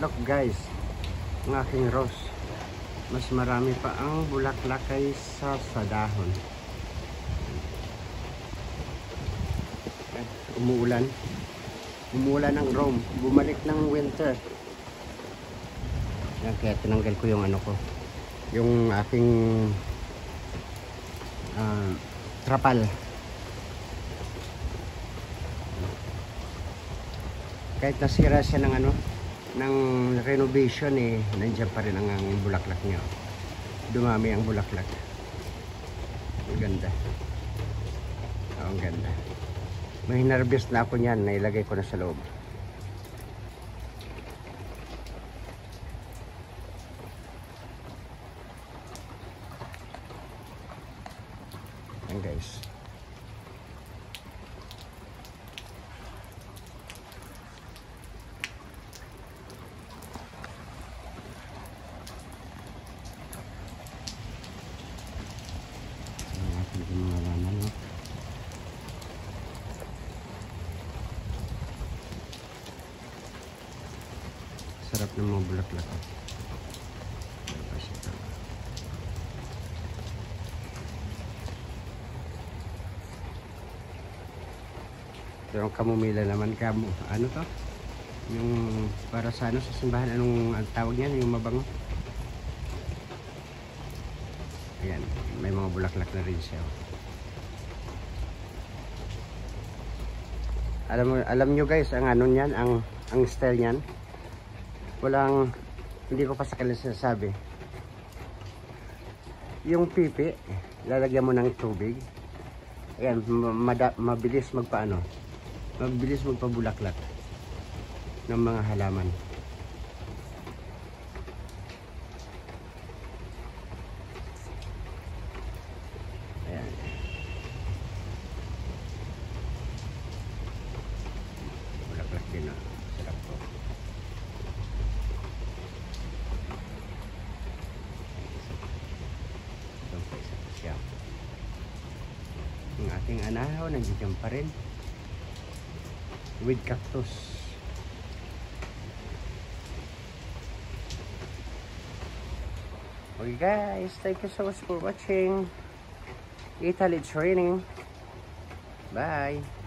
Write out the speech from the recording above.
Look guys, ang aking rose. Mas marami pa ang bulaklak kaysa sa dahon. Umuulan. Umuulan ng Rome. Bumalik ng winter. Yan, kaya tinanggal ko yung ano ko. Yung aking trapal. Kahit nasira siya ng ano, ng renovation eh, nandiyan pa rin ang bulaklak niya. Dumami ang bulaklak. Ang ganda. Oh, ang ganda. May hinarvest na ako niyan, nailagay ko na sa loob. Ayan guys. Sarap ng mga bulaklak. Pero ang kamomila naman, ano to? Yung para sa ano, sa simbahan, anong ang tawag niyan? Yung mabango. Ayan, may mga bulaklak na rin siya. Alam nyo guys, ang ano niyan, ang style niyan. Hindi ko pa sa kanila sinasabi. Yung pipi, lalagyan mo ng tubig. Ayan, mabilis mabilis magpabulaklak ng mga halaman. Ayan. Bulaklak din na. Sarap po. Ang ating anahaw nandiyan pa rin with cactus. Okay guys, thank you so much for watching. Italy Training. Bye.